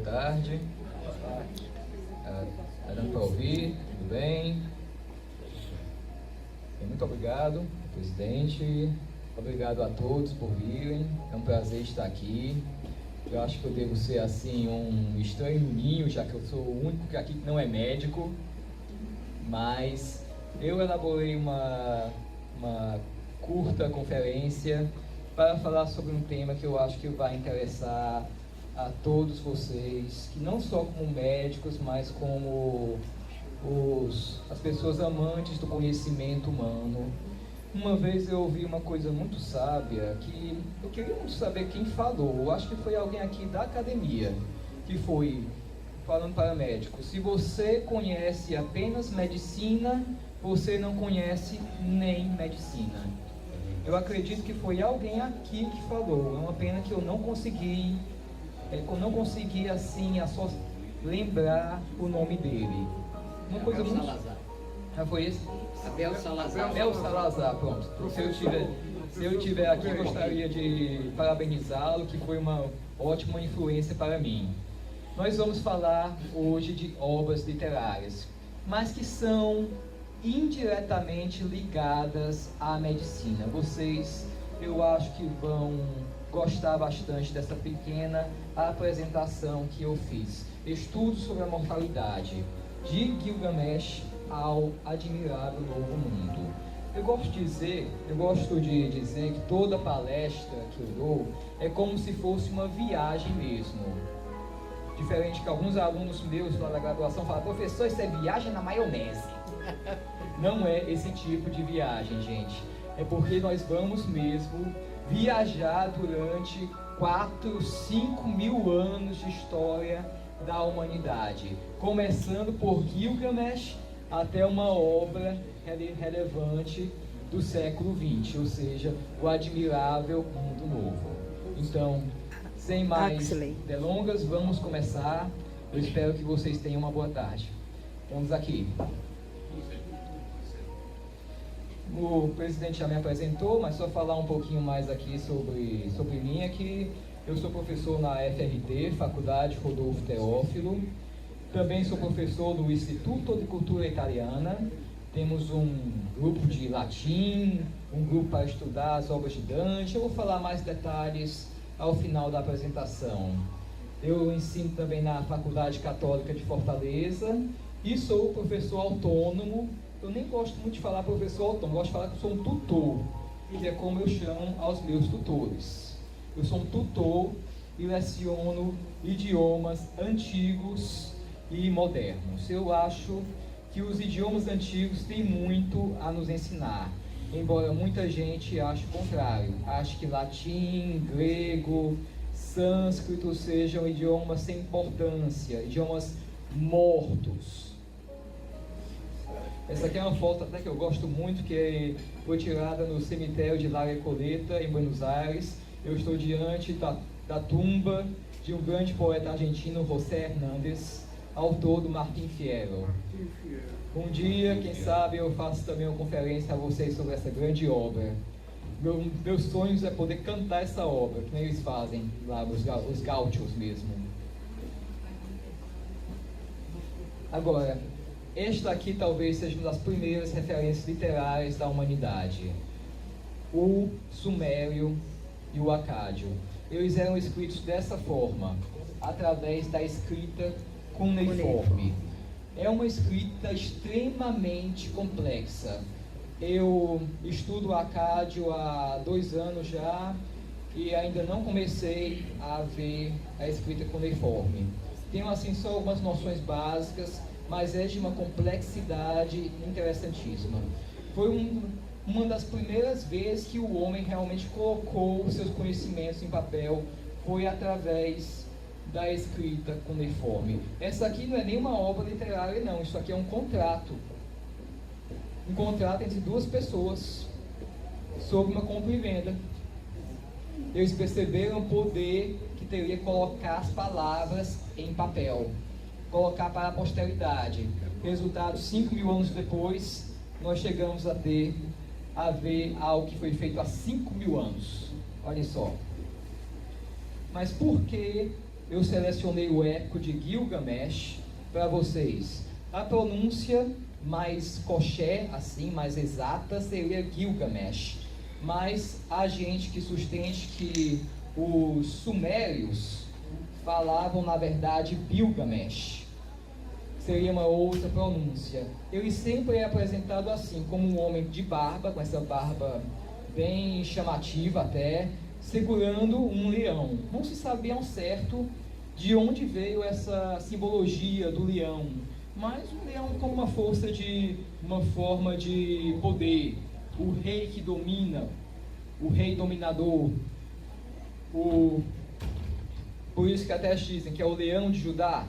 Boa tarde. Está dando para ouvir? Tudo bem? Muito obrigado, presidente. Obrigado a todos por virem. É um prazer estar aqui. Eu acho que eu devo ser assim um estranho no ninho, já que eu sou o único que aqui não é médico. Mas eu elaborei uma curta conferência para falar sobre um tema que eu acho que vai interessar a todos vocês, que não só como médicos, mas como as pessoas amantes do conhecimento humano. Uma vez eu ouvi uma coisa muito sábia, que eu queria muito saber quem falou. Eu acho que foi alguém aqui da academia, que foi falando para médicos: se você conhece apenas medicina, você não conhece nem medicina. Eu acredito que foi alguém aqui que falou. É uma pena que eu não consegui assim lembrar o nome dele. Uma coisa muito... Salazar. Ah, foi esse? Abel Salazar. Abel Salazar, pronto. Se eu estiver aqui, gostaria de parabenizá-lo, que foi uma ótima influência para mim. Nós vamos falar hoje de obras literárias, mas que são indiretamente ligadas à medicina. Vocês, eu acho que vão gostar bastante dessa pequena apresentação que eu fiz. Estudos sobre a mortalidade, de Gilgamesh ao admirável novo mundo. Eu gosto de dizer que toda palestra que eu dou é como se fosse uma viagem mesmo. Diferente que alguns alunos meus lá da graduação falam: professor, isso é viagem na maionese. Não é esse tipo de viagem, gente. É porque nós vamos mesmo viajar durante 4, 5 mil anos de história da humanidade, começando por Gilgamesh até uma obra relevante do século XX, ou seja, o admirável mundo novo. Então, sem mais delongas, vamos começar. Eu espero que vocês tenham uma boa tarde. Vamos aqui. O presidente já me apresentou, mas só falar um pouquinho mais aqui sobre mim, que eu sou professor na FRT, Faculdade Rodolfo Teófilo. Também sou professor do Instituto de Cultura Italiana. Temos um grupo de latim, um grupo para estudar as obras de Dante. Eu vou falar mais detalhes ao final da apresentação. Eu ensino também na Faculdade Católica de Fortaleza e sou professor autônomo. Eu nem gosto muito de falar professor autônomo, gosto de falar que eu sou um tutor, que é como eu chamo aos meus tutores. Eu sou um tutor e leciono idiomas antigos e modernos. Eu acho que os idiomas antigos têm muito a nos ensinar, embora muita gente ache o contrário. Ache que latim, grego, sânscrito sejam idiomas sem importância, idiomas mortos. Essa aqui é uma foto até que eu gosto muito, que foi tirada no cemitério de La Recoleta, em Buenos Aires. Eu estou diante da tumba de um grande poeta argentino, José Hernández, autor do Martim Fierro. Um dia, quem sabe, eu faço também uma conferência a vocês sobre essa grande obra. Meus sonhos é poder cantar essa obra, que nem eles fazem lá, os gaúchos mesmo. Agora, esta aqui talvez seja uma das primeiras referências literárias da humanidade. O Sumério e o Acádio. Eles eram escritos dessa forma, através da escrita cuneiforme. É uma escrita extremamente complexa. Eu estudo o Acádio há 2 anos já e ainda não comecei a ver a escrita cuneiforme. Tenho assim só algumas noções básicas, mas é de uma complexidade interessantíssima. Foi uma das primeiras vezes que o homem realmente colocou os seus conhecimentos em papel, foi através da escrita cuneiforme. Essa aqui não é nenhuma obra literária, não. Isso aqui é um contrato. Um contrato entre 2 pessoas sobre uma compra e venda. Eles perceberam o poder que teria colocar as palavras em papel, colocar para a posteridade. Resultado, 5 mil anos depois, nós chegamos a ver algo que foi feito há 5 mil anos. Olha só. Mas por que eu selecionei o épico de Gilgamesh para vocês. A pronúncia mais coché, assim, mais exata, seria Gilgamesh. Mas há gente que sustente que os sumérios falavam, na verdade, Bilgamesh. Seria uma outra pronúncia. Ele sempre é apresentado assim, como um homem de barba, com essa barba bem chamativa até, segurando um leão. Não se sabia ao certo de onde veio essa simbologia do leão, mas o leão como uma forma de poder, o rei que domina, o rei dominador, por isso que até dizem que é o leão de Judá.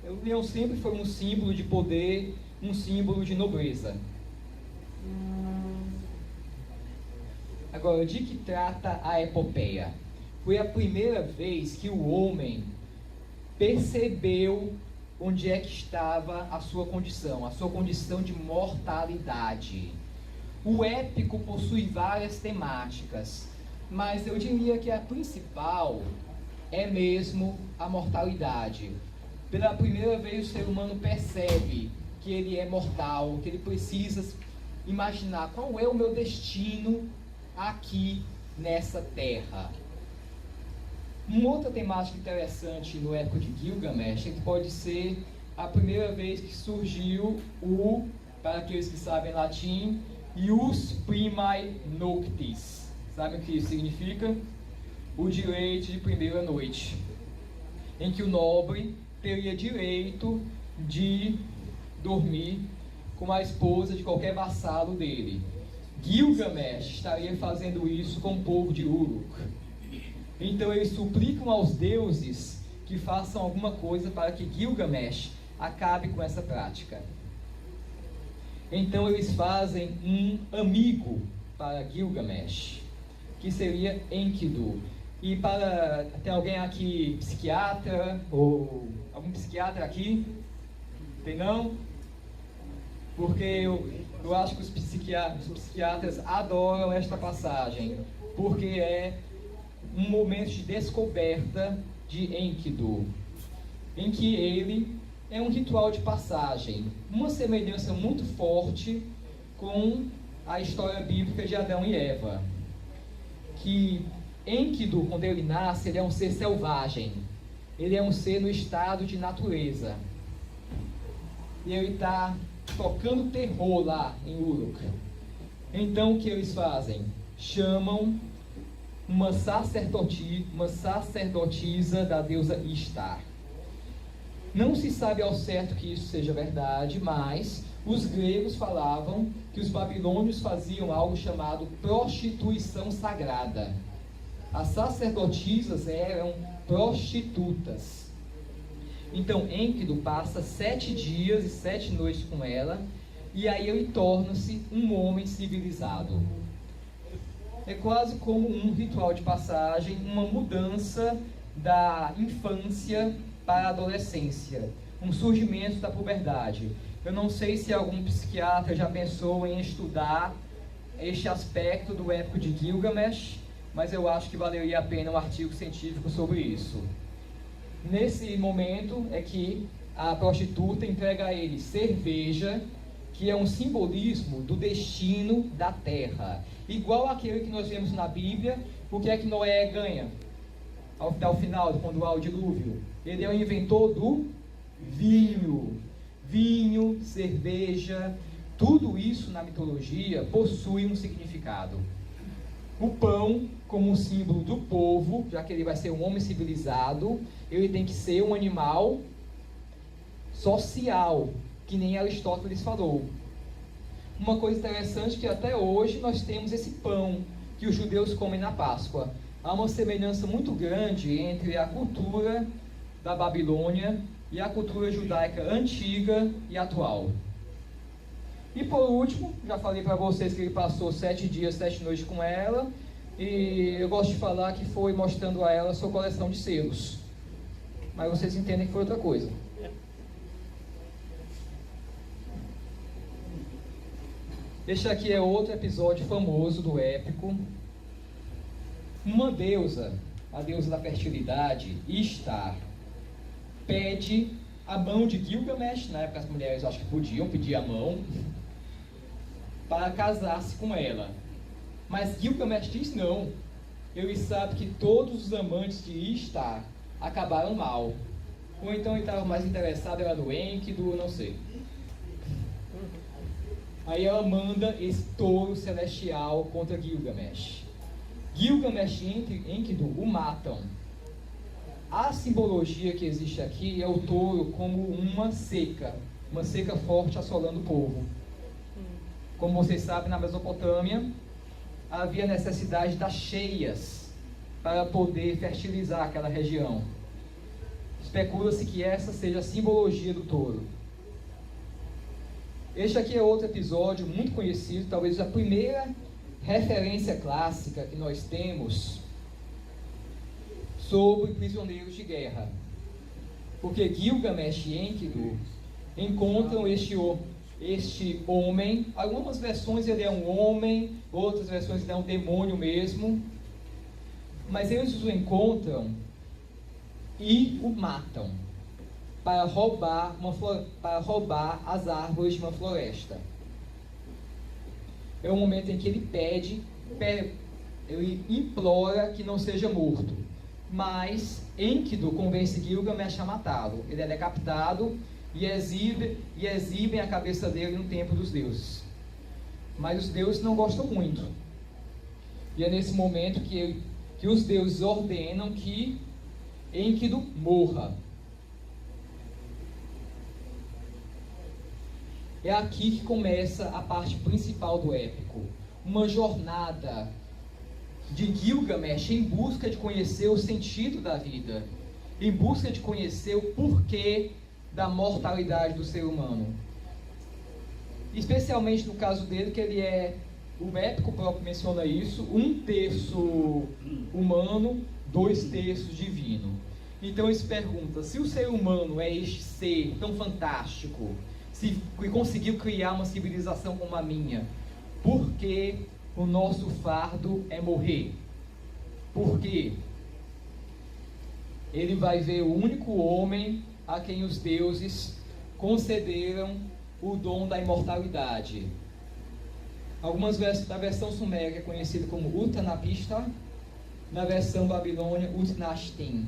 O leão sempre foi um símbolo de poder, um símbolo de nobreza. Agora, de que trata a epopeia? Foi a primeira vez que o homem percebeu onde é que estava a sua condição de mortalidade. O épico possui várias temáticas, mas eu diria que a principal é mesmo a mortalidade. Pela primeira vez o ser humano percebe que ele é mortal, que ele precisa imaginar qual é o meu destino aqui nessa terra. Uma outra temática interessante no épico de Gilgamesh é que pode ser a primeira vez que surgiu para aqueles que sabem latim, ius primae noctis. Sabem o que isso significa? O direito de primeira noite, em que o nobre teria direito de dormir com a esposa de qualquer vassalo dele. Gilgamesh estaria fazendo isso com o povo de Uruk. Então eles suplicam aos deuses que façam alguma coisa para que Gilgamesh acabe com essa prática. Então eles fazem um amigo para Gilgamesh, que seria Enkidu. E tem alguém aqui psiquiatra? Ou algum psiquiatra aqui? Tem não? Porque eu acho que os psiquiatras adoram esta passagem, porque é um momento de descoberta de Enkidu, em que ele é um ritual de passagem, uma semelhança muito forte com a história bíblica de Adão e Eva, que Enkidu, quando ele nasce, ele é um ser selvagem, ele é um ser no estado de natureza, e ele está tocando terror lá em Uruk. Então o que eles fazem? Chamam uma sacerdotisa da deusa Ishtar. Não se sabe ao certo que isso seja verdade, mas os gregos falavam que os babilônios faziam algo chamado prostituição sagrada. As sacerdotisas eram prostitutas. Então Enkidu passa 7 dias e 7 noites com ela, e aí ele torna-se um homem civilizado. É quase como um ritual de passagem, uma mudança da infância para a adolescência, um surgimento da puberdade. Eu não sei se algum psiquiatra já pensou em estudar este aspecto do épico de Gilgamesh, mas eu acho que valeria a pena um artigo científico sobre isso. Nesse momento é que a prostituta entrega a ele cerveja, que é um simbolismo do destino da terra. Igual aquele que nós vemos na Bíblia, o que é que Noé ganha? Ao final, quando há o dilúvio, ele é o inventor do vinho. Vinho, cerveja, tudo isso na mitologia possui um significado. O pão, como um símbolo do povo, já que ele vai ser um homem civilizado, ele tem que ser um animal social, que nem Aristóteles falou. Uma coisa interessante é que até hoje nós temos esse pão que os judeus comem na Páscoa. Há uma semelhança muito grande entre a cultura da Babilônia e a cultura judaica antiga e atual. E por último, já falei para vocês que ele passou 7 dias, 7 noites com ela, e eu gosto de falar que foi mostrando a ela sua coleção de selos. Mas vocês entendem que foi outra coisa. Este aqui é outro episódio famoso do épico. Uma deusa, a deusa da fertilidade, Ishtar, pede a mão de Gilgamesh. Na época as mulheres acho que podiam pedir a mão para casar-se com ela. Mas Gilgamesh diz não. Ele sabe que todos os amantes de Ishtar acabaram mal. Ou então ele estava mais interessado era no Enkidu, não sei. Aí ela manda esse touro celestial contra Gilgamesh. Gilgamesh e Enkidu o matam. A simbologia que existe aqui é o touro como uma seca forte assolando o povo. Como vocês sabem, na Mesopotâmia havia necessidade das cheias para poder fertilizar aquela região. Especula-se que essa seja a simbologia do touro. Este aqui é outro episódio muito conhecido, talvez a primeira referência clássica que nós temos sobre prisioneiros de guerra. Porque Gilgamesh e Enkidu encontram este homem. Algumas versões ele é um homem, outras versões ele é um demônio mesmo. Mas eles o encontram e o matam para roubar as árvores de uma floresta. É o momento em que ele ele implora que não seja morto. Mas Enkidu convence Gilgamesh a matá-lo. Ele é decapitado e exibem a cabeça dele no templo dos deuses. Mas os deuses não gostam muito. E é nesse momento que os deuses ordenam que Enkidu morra. É aqui que começa a parte principal do épico. Uma jornada de Gilgamesh em busca de conhecer o sentido da vida, em busca de conhecer o porquê da mortalidade do ser humano. Especialmente no caso dele, que ele o épico próprio menciona isso, 1/3 humano, 2/3 divino. Então ele se pergunta, se o ser humano é este ser tão fantástico, se conseguiu criar uma civilização como a minha, por que o nosso fardo é morrer? Por quê? Ele vai ver o único homem a quem os deuses concederam o dom da imortalidade. Na versão suméria é conhecido como Utnapishtim, na versão babilônia Utnashtim.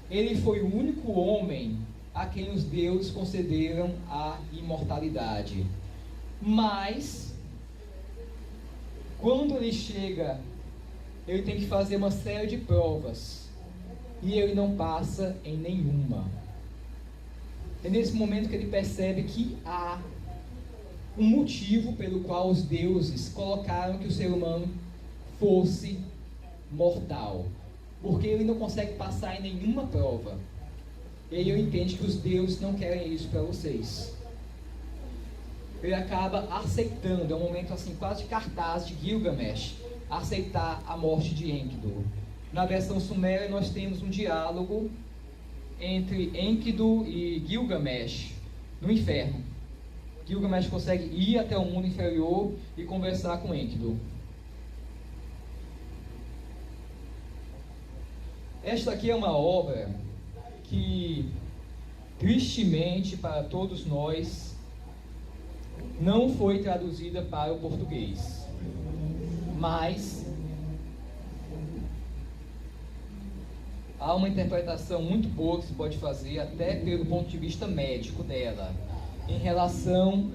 Ele foi o único homem a quem os deuses concederam a imortalidade. Mas quando ele chega, ele tem que fazer uma série de provas e ele não passa em nenhuma. É nesse momento que ele percebe que há um motivo pelo qual os deuses colocaram que o ser humano fosse mortal, porque ele não consegue passar em nenhuma prova. E aí eu entendo que os deuses não querem isso para vocês. Ele acaba aceitando, é um momento assim quase de cartaz de Gilgamesh, aceitar a morte de Enkidu. Na versão suméria nós temos um diálogo entre Enkidu e Gilgamesh no inferno. Gilgamesh consegue ir até o mundo inferior e conversar com Enkidu. Esta aqui é uma obra que, tristemente para todos nós, não foi traduzida para o português. Mas há uma interpretação muito boa que se pode fazer, até pelo ponto de vista médico dela, em relação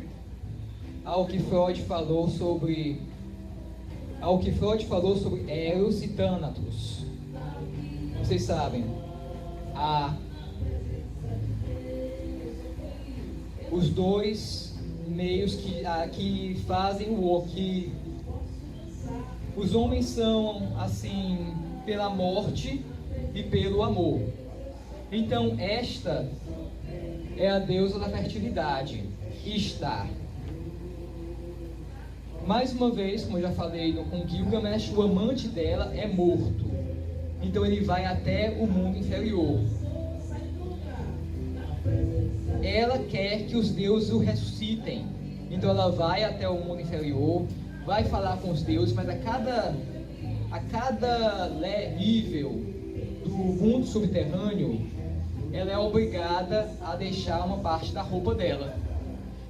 ao que Freud falou sobre Eros e Thanatos. Vocês sabem, os dois meios que fazem o que os homens são assim pela morte e pelo amor. Então esta é a deusa da fertilidade, Ishtar. Mais uma vez, como eu já falei com Gilgamesh, o amante dela é morto. Então ele vai até o mundo inferior. Ela quer que os deuses o ressuscitem. Então ela vai até o mundo inferior, vai falar com os deuses, mas a cada nível do mundo subterrâneo, ela é obrigada a deixar uma parte da roupa dela.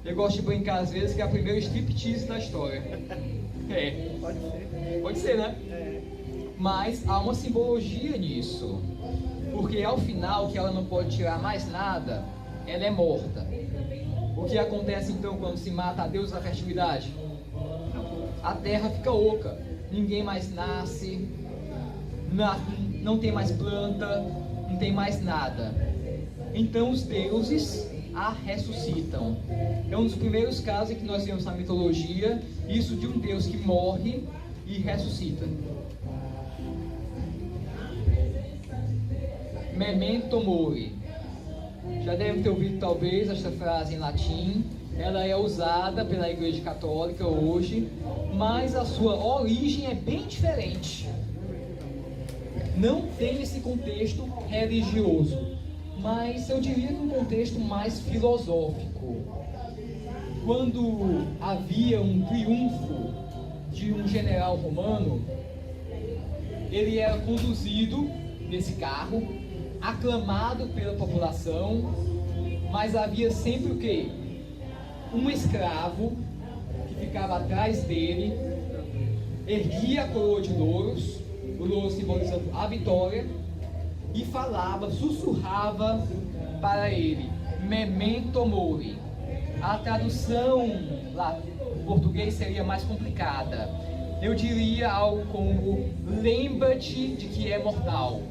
Eu gosto de brincar às vezes que é a primeira striptease da história. Pode ser. Pode ser, né? Mas há uma simbologia nisso. Porque ao final, que ela não pode tirar mais nada, ela é morta. O que acontece então quando se mata a deusa da fertilidade? A terra fica oca. Ninguém mais nasce, não tem mais planta, não tem mais nada. Então os deuses a ressuscitam. É um dos primeiros casos em que nós vemos na mitologia isso de um Deus que morre e ressuscita. Memento mori. Já devem ter ouvido talvez esta frase em latim. Ela é usada pela Igreja Católica hoje, mas a sua origem é bem diferente. Não tem esse contexto religioso, mas eu diria que um contexto mais filosófico. Quando havia um triunfo de um general romano, ele era conduzido nesse carro, aclamado pela população, mas havia sempre o quê? Um escravo que ficava atrás dele, erguia a coroa de louros, o louro simbolizando a vitória, e falava, sussurrava para ele, memento mori. A tradução lá em português seria mais complicada. Eu diria algo como, lembra-te de que é mortal.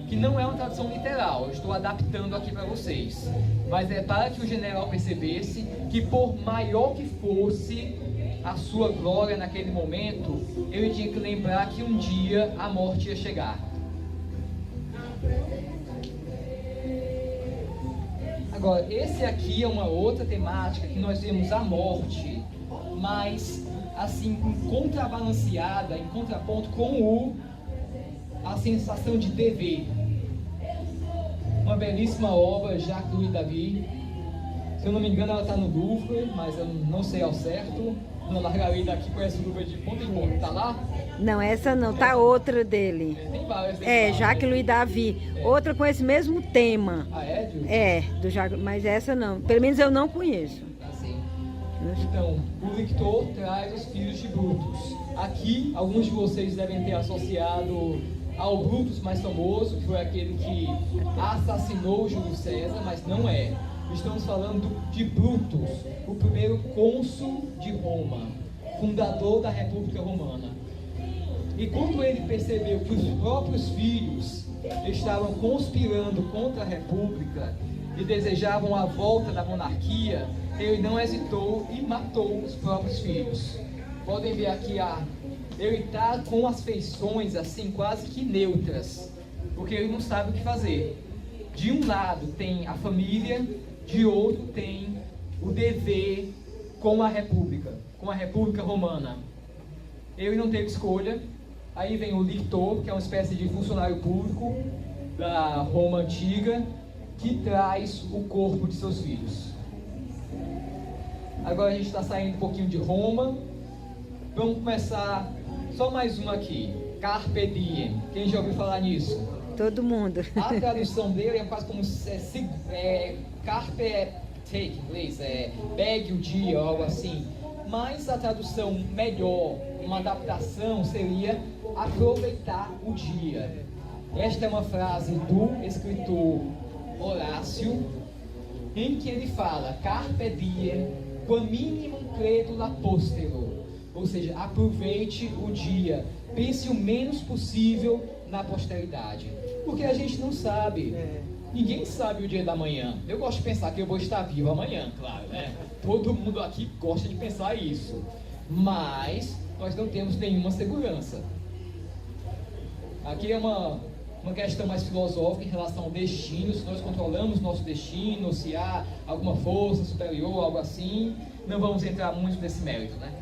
Que não é uma tradução literal, eu estou adaptando aqui para vocês. Mas é para que o general percebesse que por maior que fosse a sua glória naquele momento, ele tinha que lembrar que um dia a morte ia chegar. Agora, esse aqui é uma outra temática que nós vemos a morte, mas assim, contrabalanceada, em contraponto com a sensação de dever. Uma belíssima obra, Jacques Louis David. Se eu não me engano, ela está no Louvre, mas eu não sei ao certo. Dona Margarida aqui conhece o Louvre de ponta em ponta, tá lá? Não, essa não, tá outra dele. Tem várias. Jacques Louis David. Outra com esse mesmo tema. Ah, é, Gil? Do Jacques, mas essa não. Pelo menos eu não conheço. Assim. Então, o Victor traz os filhos de Brutus. Aqui, alguns de vocês devem ter associado ao Brutus mais famoso, que foi aquele que assassinou Júlio César, mas não é. Estamos falando de Brutus, o primeiro cônsul de Roma, fundador da República Romana. E quando ele percebeu que os próprios filhos estavam conspirando contra a República e desejavam a volta da monarquia, ele não hesitou e matou os próprios filhos. Podem ver aqui ele está com as feições assim quase que neutras, porque ele não sabe o que fazer. De um lado tem a família, de outro tem o dever com a República Romana. Ele não teve escolha. Aí vem o lictor, que é uma espécie de funcionário público da Roma antiga, que traz o corpo de seus filhos. Agora a gente está saindo um pouquinho de Roma. Vamos começar só mais uma aqui. Carpe diem. Quem já ouviu falar nisso? Todo mundo. A tradução dele é quase como carpe take, em inglês, pegue o dia, algo assim. Mas a tradução melhor, uma adaptação, seria aproveitar o dia. Esta é uma frase do escritor Horácio, em que ele fala, carpe diem, quam minimum credula postero. Ou seja, aproveite o dia, pense o menos possível na posteridade. Porque a gente não sabe. Ninguém sabe o dia da manhã. Eu gosto de pensar que eu vou estar vivo amanhã, claro, né? Todo mundo aqui gosta de pensar isso. Mas nós não temos nenhuma segurança. Aqui é uma questão mais filosófica em relação ao destino. Se nós controlamos nosso destino, se há alguma força superior, algo assim. Não vamos entrar muito nesse mérito, né?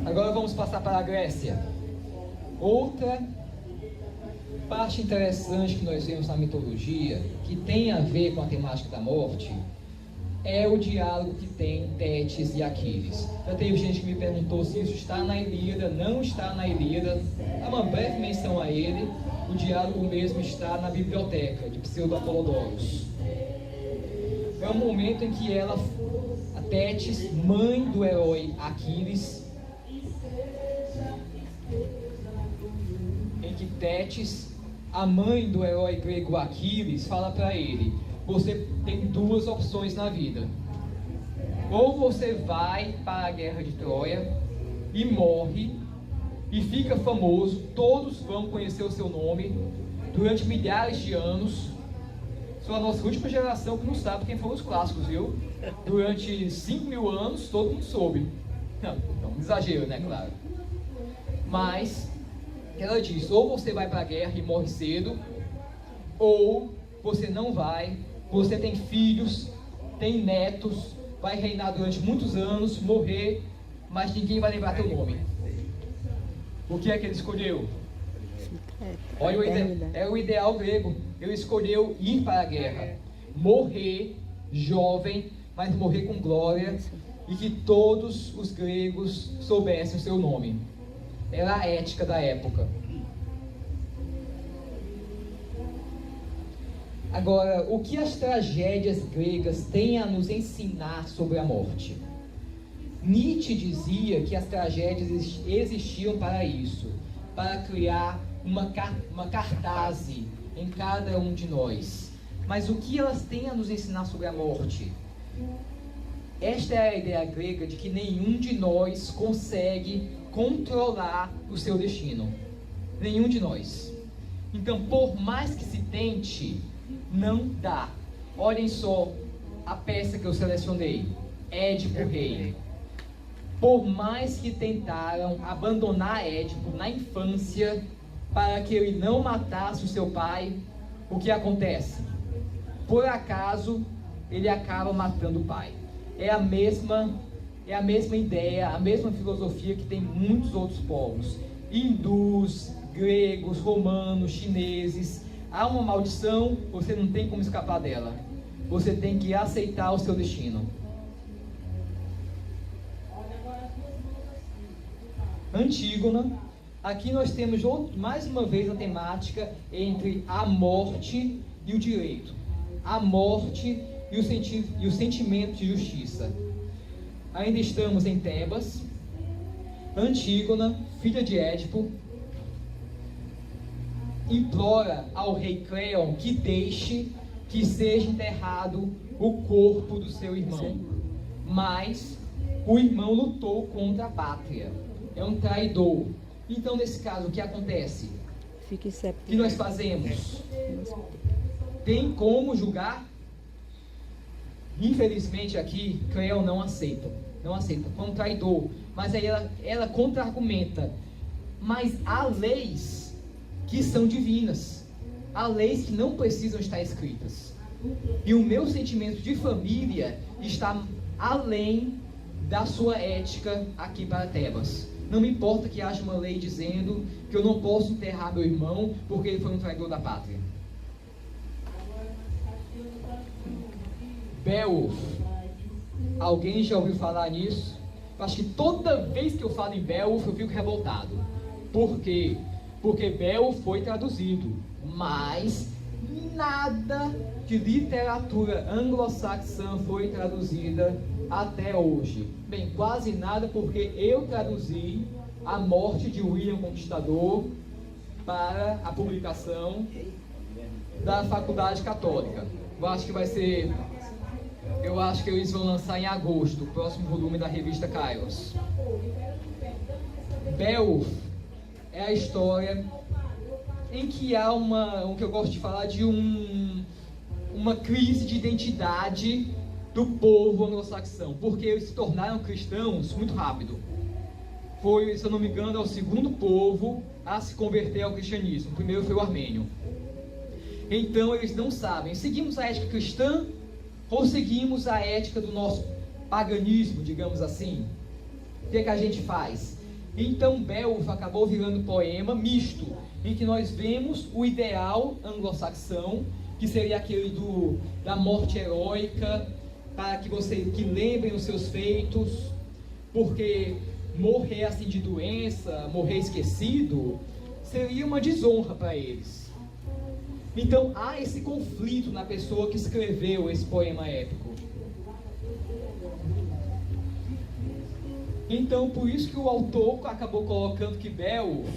Agora vamos passar para a Grécia. Outra parte interessante que nós vemos na mitologia, que tem a ver com a temática da morte, é o diálogo que tem Tétis e Aquiles. Já teve gente que me perguntou se isso está na Ilíada, não está na Ilíada. É uma breve menção a ele. O diálogo mesmo está na biblioteca de Pseudo-Apolodorus. É o momento em que ela, a Tétis, mãe do herói Aquiles, em que Tétis, a mãe do herói grego Aquiles, fala para ele: você tem duas opções na vida. Ou você vai para a guerra de Troia e morre e fica famoso, todos vão conhecer o seu nome durante milhares de anos. Só a nossa última geração que não sabe quem foram os clássicos, viu? Durante 5.000 anos todo mundo soube. Não, é um exagero, né, claro. Mas ela diz: ou você vai para a guerra e morre cedo, ou você não vai, você tem filhos, tem netos, vai reinar durante muitos anos, morrer, mas ninguém vai lembrar teu nome. O que é que ele escolheu? Olha, é o ideal grego. Ele escolheu ir para a guerra, morrer jovem, mas morrer com glória, e que todos os gregos soubessem o seu nome. Era a ética da época. Agora, o que as tragédias gregas têm a nos ensinar sobre a morte? Nietzsche dizia que as tragédias existiam para isso, para criar uma cartaz em cada um de nós. Mas o que elas têm a nos ensinar sobre a morte? Esta é a ideia grega de que nenhum de nós consegue controlar o seu destino. Nenhum de nós. Então, por mais que se tente, não dá. Olhem só a peça que eu selecionei, Édipo Rei. Por mais que tentaram abandonar Édipo na infância para que ele não matasse o seu pai, o que acontece? Por acaso, ele acaba matando o pai. É a mesma ideia, a mesma filosofia que tem muitos outros povos. Hindus, gregos, romanos, chineses. Há uma maldição, você não tem como escapar dela. Você tem que aceitar o seu destino. Antígona. Aqui nós temos mais uma vez a temática entre a morte e o direito. A morte e o sentimento de justiça. Ainda estamos em Tebas. Antígona, filha de Édipo, implora ao rei Cleon que deixe que seja enterrado o corpo do seu irmão. Mas o irmão lutou contra a pátria. É um traidor. Então, nesse caso, o que acontece? O que nós fazemos? Tem como julgar? Infelizmente aqui, Cleon não aceita. Não aceita, foi um traidor. Mas aí ela contra-argumenta. Mas há leis que são divinas. Há leis que não precisam estar escritas. E o meu sentimento de família está além da sua ética aqui para Tebas. Não me importa que haja uma lei dizendo que eu não posso enterrar meu irmão porque ele foi um traidor da pátria. Beowulf. Alguém já ouviu falar nisso? Eu acho que toda vez que eu falo em Beowulf eu fico revoltado. Por quê? Porque Beowulf foi traduzido, mas nada de literatura anglo-saxã foi traduzida até hoje. Bem, quase nada, porque eu traduzi A Morte de William Conquistador para a publicação da Faculdade Católica. Eu acho que eles vão lançar em agosto o próximo volume da revista Kairos. Beowulf é a história em que há o que eu gosto de falar de uma crise de identidade do povo anglo-saxão, porque eles se tornaram cristãos muito rápido. Foi, se eu não me engano, o segundo povo a se converter ao cristianismo. O primeiro foi o armênio. Então eles não sabem, seguimos a ética cristã ou seguimos a ética do nosso paganismo, digamos assim? O que é que a gente faz? Então Beowulf acabou virando poema misto, em que nós vemos o ideal anglo-saxão, que seria aquele da morte heróica, para que lembrem os seus feitos, porque morrer assim de doença, morrer esquecido, seria uma desonra para eles. Então há esse conflito na pessoa que escreveu esse poema épico. Então por isso que o autor acabou colocando que Beowulf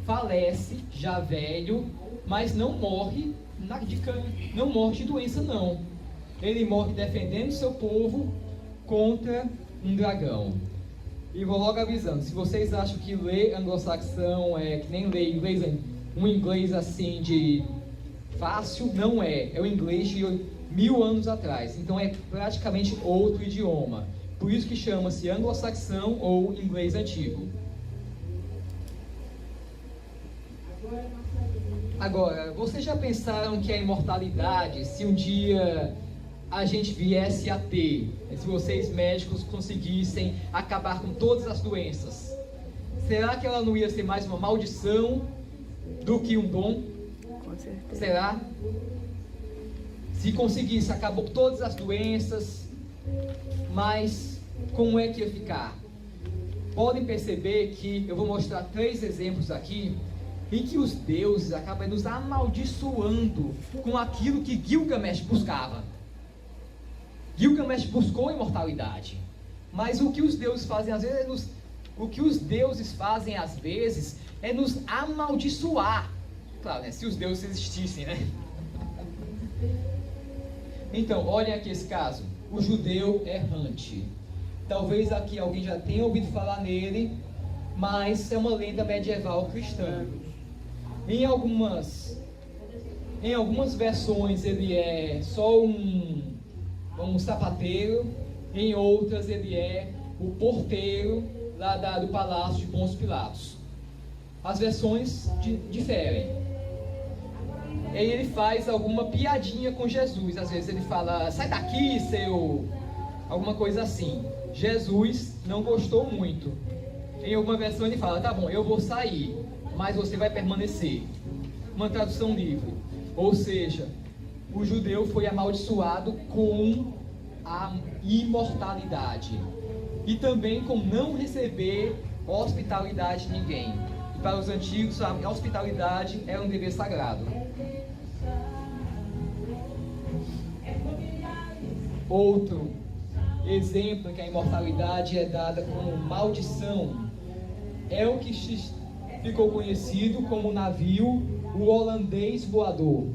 falece já velho, mas não morre não morre de doença não. Ele morre defendendo seu povo contra um dragão. E vou logo avisando, se vocês acham que ler anglo-saxão é que nem ler inglês, um inglês assim de fácil, não é. É o inglês de 1000 anos atrás. Então é praticamente outro idioma. Por isso que chama-se anglo-saxão ou inglês antigo. Agora, vocês já pensaram que a imortalidade, se um dia a gente viesse a ter, se vocês médicos conseguissem acabar com todas as doenças, será que ela não ia ser mais uma maldição do que um dom? Com certeza. Será? Se conseguisse acabar com todas as doenças, mas como é que ia ficar? Podem perceber que eu vou mostrar 3 exemplos aqui em que os deuses acabam nos amaldiçoando com aquilo que Gilgamesh buscava. Gilgamesh buscou a imortalidade, mas o que os deuses fazem às vezes é nos amaldiçoar. Claro, né? Se os deuses existissem, né? Então, olhem aqui esse caso, o judeu errante. Talvez aqui alguém já tenha ouvido falar nele, mas é uma lenda medieval cristã. Em algumas versões ele é só um sapateiro, em outras ele é o porteiro lá do palácio de Pôncio Pilatos. As versões diferem. E aí ele faz alguma piadinha com Jesus. Às vezes ele fala, sai daqui, seu... alguma coisa assim. Jesus não gostou muito. Em alguma versão ele fala, tá bom, eu vou sair, mas você vai permanecer. Uma tradução livre. Ou seja, o judeu foi amaldiçoado com a imortalidade. E também com não receber hospitalidade de ninguém. E para os antigos, a hospitalidade era um dever sagrado. Outro exemplo em que a imortalidade é dada como maldição é o que ficou conhecido como o navio, o holandês voador.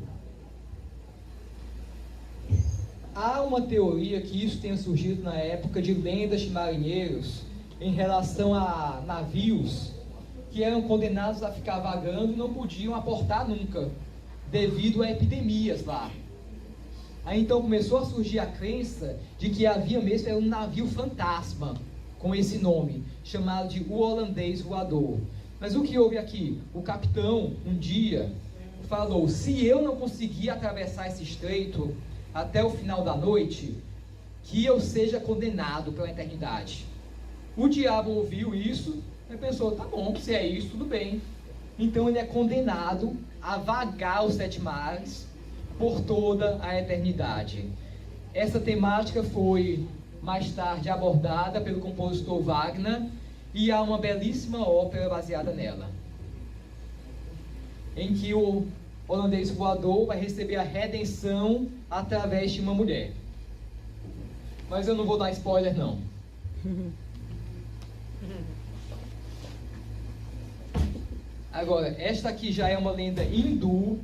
Há uma teoria que isso tenha surgido na época de lendas de marinheiros em relação a navios que eram condenados a ficar vagando e não podiam aportar nunca, devido a epidemias lá. Aí então começou a surgir a crença de que havia mesmo um navio fantasma, com esse nome, chamado de o holandês voador. Mas o que houve aqui? O capitão, um dia, falou, se eu não conseguir atravessar esse estreito até o final da noite, que eu seja condenado pela eternidade. O diabo ouviu isso e pensou, tá bom, se é isso, tudo bem. Então ele é condenado a vagar os 7 mares por toda a eternidade. Essa temática foi mais tarde abordada pelo compositor Wagner e há uma belíssima ópera baseada nela, em que o holandês voador vai receber a redenção através de uma mulher. Mas eu não vou dar spoiler não. Agora, esta aqui já é uma lenda hindu,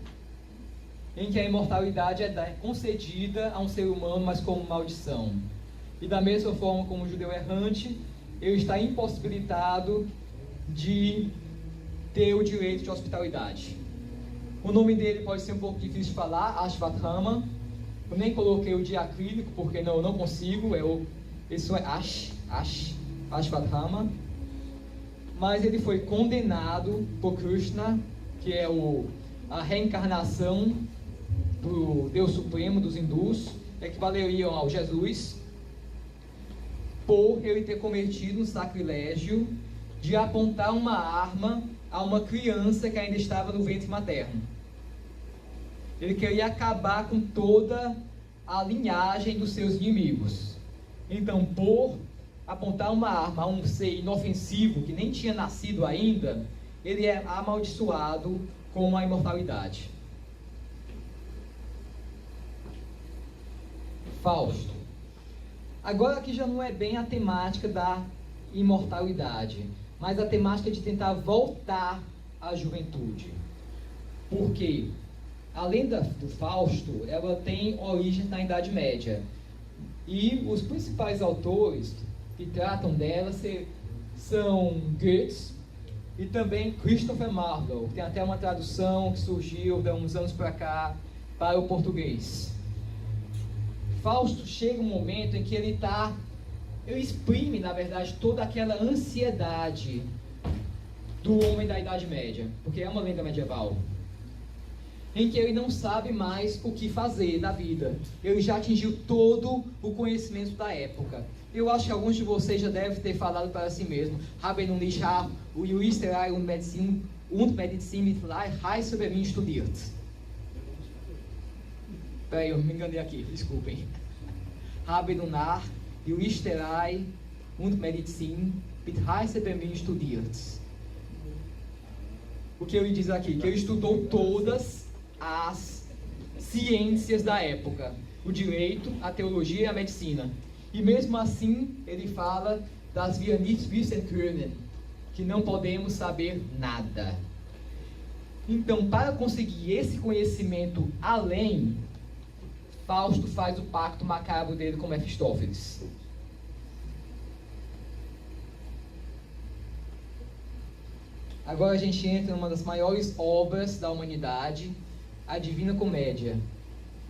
em que a imortalidade é concedida a um ser humano, mas como maldição. E da mesma forma como o judeu errante, ele está impossibilitado de ter o direito de hospitalidade. O nome dele pode ser um pouco difícil de falar, Ashvatthama. Eu nem coloquei o de acrílico, porque eu não consigo, isso é Ashvatthama. Mas ele foi condenado por Krishna, que é a reencarnação do Deus Supremo dos hindus, equivaleriam ao Jesus, por ele ter cometido um sacrilégio de apontar uma arma a uma criança que ainda estava no ventre materno. Ele queria acabar com toda a linhagem dos seus inimigos. Então, por apontar uma arma a um ser inofensivo que nem tinha nascido ainda, ele é amaldiçoado com a imortalidade. Fausto. Agora aqui já não é bem a temática da imortalidade, mas a temática de tentar voltar à juventude. Porque a lenda do Fausto, ela tem origem na Idade Média. E os principais autores que tratam dela são Goethe e também Christopher Marlowe. Tem até uma tradução que surgiu de uns anos para cá para o português. Fausto chega um momento em que ele exprime, na verdade, toda aquela ansiedade do homem da Idade Média, porque é uma lenda medieval, em que ele não sabe mais o que fazer na vida. Ele já atingiu todo o conhecimento da época. Eu acho que alguns de vocês já devem ter falado para si mesmo: Haben nun nicht Juristerei und Medizin mit Heiß über mich studiert. Peraí, eu me enganei aqui, desculpem. Haben nun nach Juristerei und Medizin mit Heiß über mich studiert. O que ele diz aqui? Que ele estudou todas as ciências da época: o direito, a teologia e a medicina. E mesmo assim, ele fala das wir nicht wissen können, que não podemos saber nada. Então, para conseguir esse conhecimento além, Fausto faz o pacto macabro dele com Mefistófeles. Agora a gente entra em uma das maiores obras da humanidade, a Divina Comédia.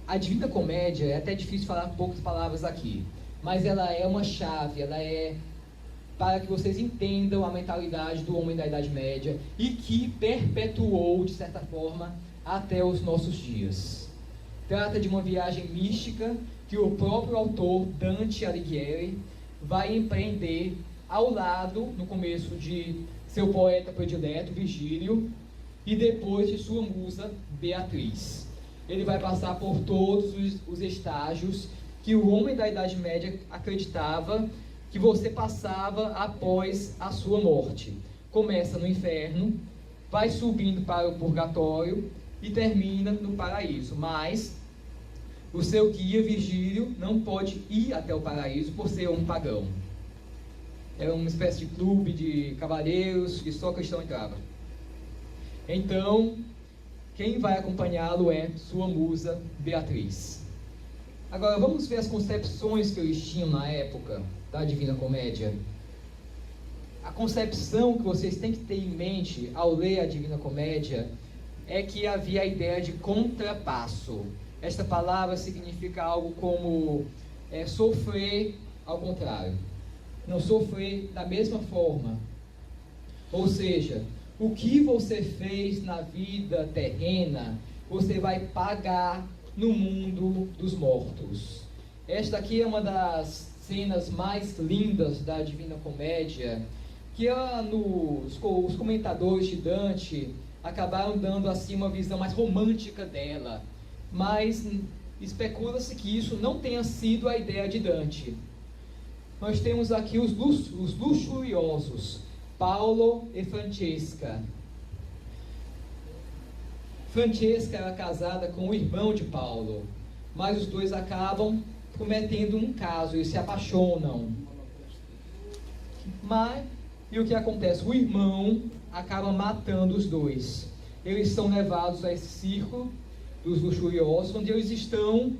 A Divina Comédia, é até difícil falar poucas palavras aqui, mas ela é uma chave, ela é para que vocês entendam a mentalidade do homem da Idade Média e que perpetuou, de certa forma, até os nossos dias. Trata de uma viagem mística que o próprio autor, Dante Alighieri, vai empreender ao lado, no começo, de seu poeta predileto, Virgílio, e depois de sua musa, Beatriz. Ele vai passar por todos os estágios que o homem da Idade Média acreditava que você passava após a sua morte. Começa no inferno, vai subindo para o purgatório e termina no paraíso. Mas o seu guia, Virgílio, não pode ir até o paraíso por ser um pagão. Era uma espécie de clube de cavaleiros que só cristão entrava. Então, quem vai acompanhá-lo é sua musa, Beatriz. Agora, vamos ver as concepções que eles tinham na época da Divina Comédia. A concepção que vocês têm que ter em mente ao ler a Divina Comédia é que havia a ideia de contrapasso. Esta palavra significa algo como sofrer ao contrário. Não sofrer da mesma forma. Ou seja, o que você fez na vida terrena, você vai pagar no mundo dos mortos. Esta aqui é uma das cenas mais lindas da Divina Comédia, que os comentadores de Dante acabaram dando assim uma visão mais romântica dela, mas especula-se que isso não tenha sido a ideia de Dante. Nós temos aqui os luxuriosos, Paulo e Francesca. Francesca era casada com o irmão de Paulo, mas os dois acabam cometendo um caso e se apaixonam. E o que acontece? O irmão acaba matando os dois. Eles são levados a esse círculo dos luxuriosos, onde eles estão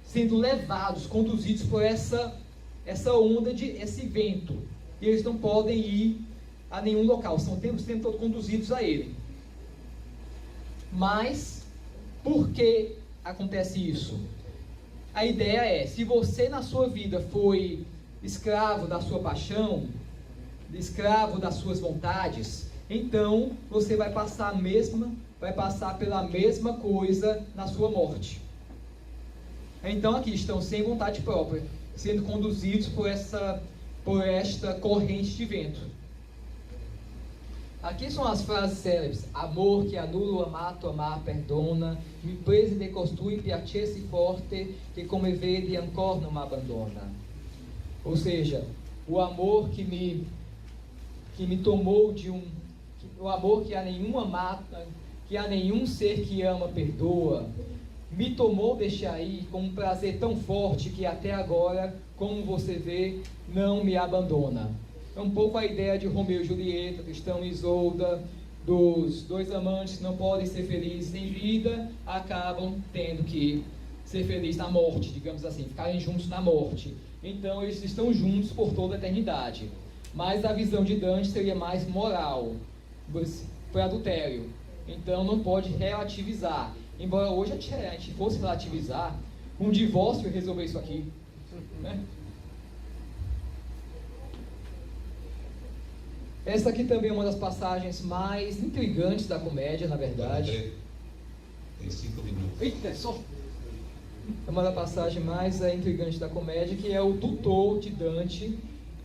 sendo levados, conduzidos por essa onda, esse vento. E eles não podem ir a nenhum local, são sendo conduzidos a ele. Mas, por que acontece isso? A ideia é, se você na sua vida foi escravo da sua paixão, escravo das suas vontades, então você vai passar pela mesma coisa na sua morte. Então aqui estão sem vontade própria, sendo conduzidos por esta corrente de vento. Aqui são as frases célebres: amor que anula, amato, amar, perdona, mi prese de costui, piacesse forte, que come vede ancor não me abandona. Ou seja, o amor que me tomou o amor que a nenhuma mata, que a nenhum ser que ama perdoa, me tomou deste aí com um prazer tão forte que até agora, como você vê, não me abandona. É um pouco a ideia de Romeu e Julieta, Tristão e Isolda, dos dois amantes que não podem ser felizes em vida, acabam tendo que ser felizes na morte, digamos assim, ficarem juntos na morte. Então eles estão juntos por toda a eternidade. Mas a visão de Dante seria mais moral, foi adultério. Então não pode relativizar. Embora hoje a gente fosse relativizar, um divórcio resolver isso aqui, né? Essa aqui também é uma das passagens mais intrigantes da comédia, na verdade. Tem 5 minutos. Eita, só! É uma das passagens mais intrigantes da comédia, que é o tutor de Dante,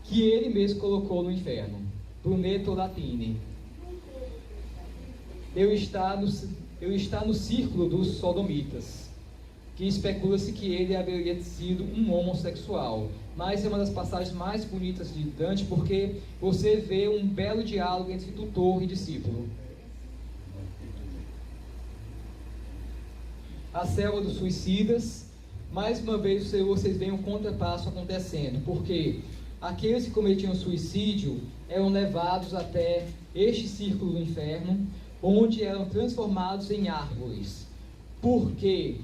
que ele mesmo colocou no inferno. Brunetto Latini. Eu está no círculo dos sodomitas, que especula-se que ele haveria sido um homossexual. Mas é uma das passagens mais bonitas de Dante, porque você vê um belo diálogo entre tutor e discípulo. A selva dos suicidas, mais uma vez vocês veem um contrapasso acontecendo, porque aqueles que cometiam suicídio eram levados até este círculo do inferno, onde eram transformados em árvores. Por quê?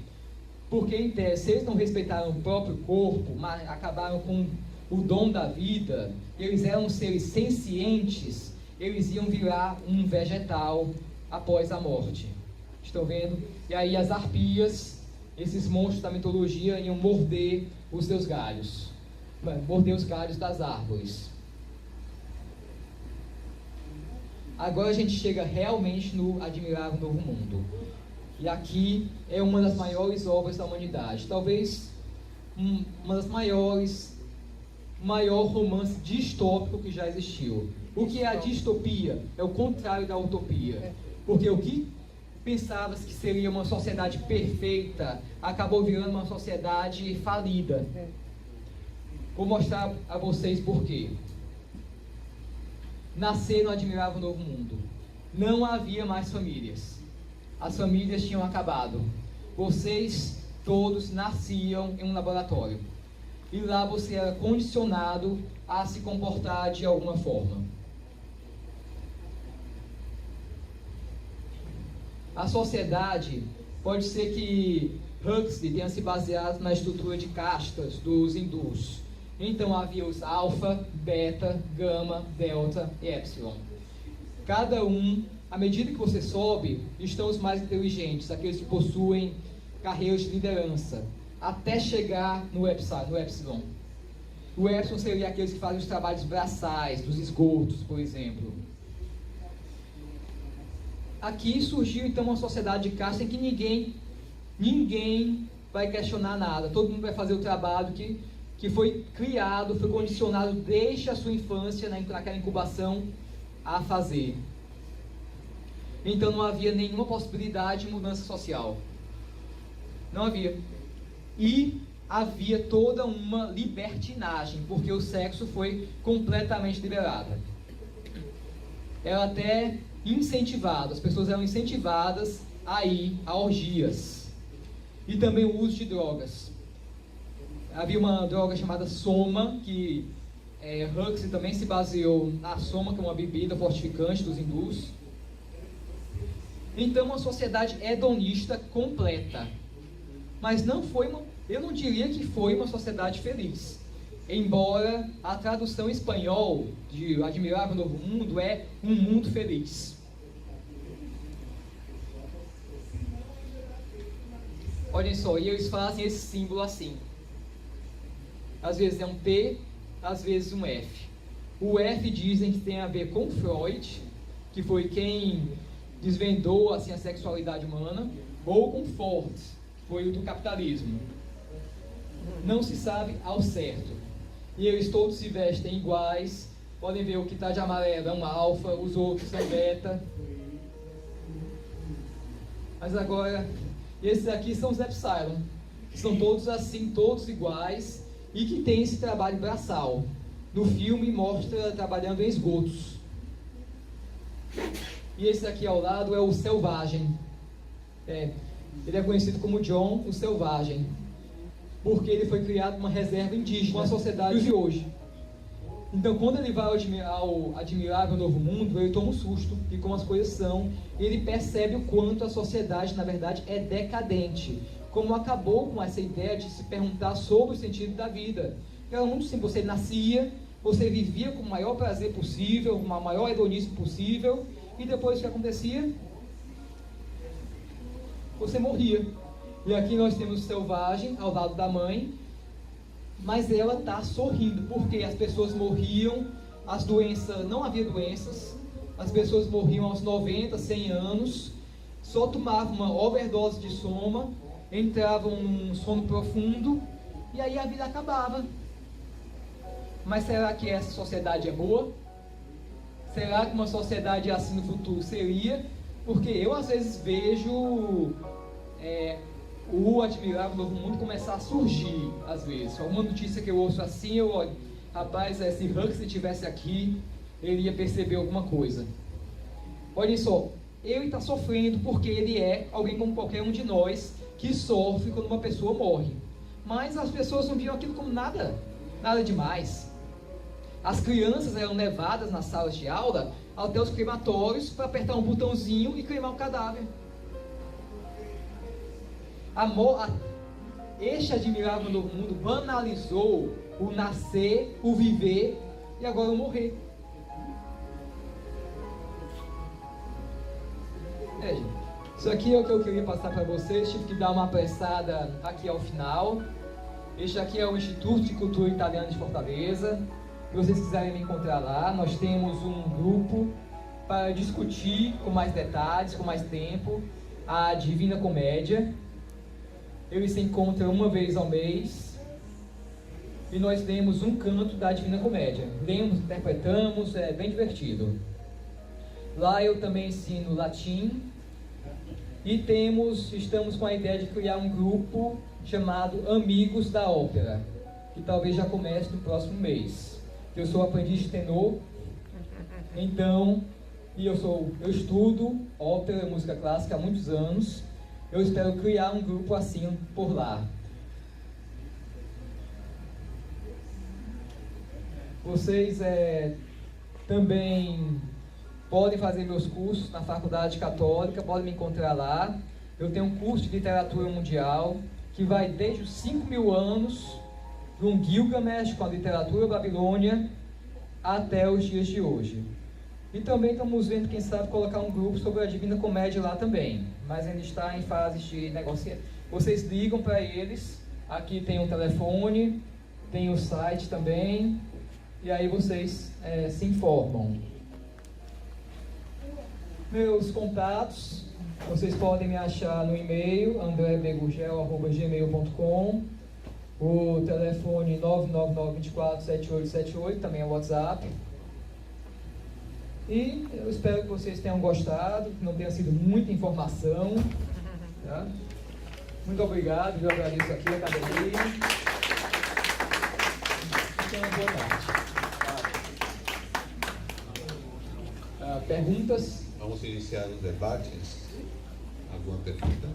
Porque, em tese, se eles não respeitaram o próprio corpo, mas acabaram com o dom da vida, eles eram seres sencientes, eles iam virar um vegetal após a morte. Estão vendo? E aí as arpias, esses monstros da mitologia, iam morder os seus galhos, morder os galhos das árvores. Agora a gente chega realmente no Admirável Novo Mundo. E aqui é uma das maiores obras da humanidade. Talvez uma das maiores, maior romance distópico que já existiu. O que é a distopia? É o contrário da utopia. Porque o que pensava-se que seria uma sociedade perfeita, acabou virando uma sociedade falida. Vou mostrar a vocês por quê. Nascer no Admirável Novo Mundo. Não havia mais famílias. As famílias tinham acabado. Vocês todos nasciam em um laboratório. E lá você era condicionado a se comportar de alguma forma. A sociedade, pode ser que Huxley tenha se baseado na estrutura de castas dos hindus. Então havia os alfa, beta, gama, delta e epsilon. Cada um, à medida que você sobe, estão os mais inteligentes, aqueles que possuem carreiras de liderança, até chegar no epsilon. O epsilon seria aqueles que fazem os trabalhos braçais, dos esgotos, por exemplo. Aqui surgiu então uma sociedade de casta em que ninguém vai questionar nada, todo mundo vai fazer o trabalho que foi criado, foi condicionado desde a sua infância, naquela incubação, a fazer. Então não havia nenhuma possibilidade de mudança social. Não havia. E havia toda uma libertinagem, porque o sexo foi completamente liberado. Era até incentivado, as pessoas eram incentivadas a ir a orgias. E também o uso de drogas. Havia uma droga chamada soma, que Huxley também se baseou na soma, que é uma bebida fortificante dos hindus. Então, uma sociedade hedonista completa. Mas eu não diria que foi uma sociedade feliz. Embora a tradução em espanhol de Admirável Novo Mundo é um mundo feliz. Olhem só, e eles fazem esse símbolo assim. Às vezes é um T, às vezes um F. O F dizem que tem a ver com Freud, que foi quem desvendou assim, a sexualidade humana, ou com Ford, que foi o do capitalismo. Não se sabe ao certo. E eles todos se vestem iguais. Podem ver o que está de amarelo é um alfa, os outros são beta. Mas agora, esses aqui são os epsilon, que são todos assim, todos iguais, e que tem esse trabalho braçal. No filme mostra trabalhando em esgotos. e esse aqui ao lado é o Selvagem. Ele é conhecido como John o Selvagem, porque ele foi criado numa reserva indígena, uma sociedade de hoje. Então, quando ele vai ao admirável novo mundo, ele toma um susto de como as coisas são, e ele percebe o quanto a sociedade, na verdade, é decadente. Como acabou com essa ideia de se perguntar sobre o sentido da vida. Era muito simples, você nascia, você vivia com o maior prazer possível, com a maior hedonismo possível, e depois o que acontecia? Você morria. E aqui nós temos o Selvagem ao lado da mãe, mas ela está sorrindo, porque as pessoas morriam, as doenças, não havia doenças, as pessoas morriam aos 90, 100 anos, só tomavam uma overdose de soma, entravam num sono profundo, e aí a vida acabava. Mas será que essa sociedade é boa? Será que uma sociedade assim no futuro seria? Porque eu às vezes vejo o admirável novo mundo começar a surgir, às vezes. Uma notícia que eu ouço assim, eu olho, rapaz, se Huxley estivesse aqui, ele ia perceber alguma coisa. Olhem só, ele está sofrendo porque ele é alguém como qualquer um de nós, que sofre quando uma pessoa morre. Mas as pessoas não viam aquilo como nada demais. As crianças eram levadas nas salas de aula até os crematórios para apertar um botãozinho e cremar o cadáver. Este admirável novo mundo banalizou o nascer, o viver e agora o morrer. Gente, isso aqui é o que eu queria passar para vocês. Tive que dar uma apressada aqui ao final. Este aqui é o Instituto de Cultura Italiana de Fortaleza. Se vocês quiserem me encontrar lá, nós temos um grupo para discutir com mais detalhes, com mais tempo, a Divina Comédia. Eles se encontram uma vez ao mês e nós lemos um canto da Divina Comédia. Lemos, interpretamos, é bem divertido. Lá eu também ensino latim e estamos com a ideia de criar um grupo chamado Amigos da Ópera, que talvez já comece no próximo mês. Eu sou aprendiz de tenor, então, eu estudo ópera, música clássica há muitos anos. Eu espero criar um grupo assim por lá. Vocês também podem fazer meus cursos na Faculdade Católica, podem me encontrar lá. Eu tenho um curso de literatura mundial que vai desde os 5.000 anos, de um Gilgamesh com a literatura babilônia, até os dias de hoje. E também estamos vendo, quem sabe, colocar um grupo sobre a Divina Comédia lá também, mas ainda está em fase de negociação. Vocês ligam para eles, aqui tem um telefone, tem o site também, e aí vocês se informam. Meus contatos, vocês podem me achar no e-mail, andrebegurgel@gmail.com, o telefone 999247878, também é o WhatsApp. E eu espero que vocês tenham gostado, que não tenha sido muita informação. Tá? Muito obrigado, eu agradeço aqui a academia. E tenham uma boa noite. Perguntas? Vamos iniciar o debate. Alguma pergunta?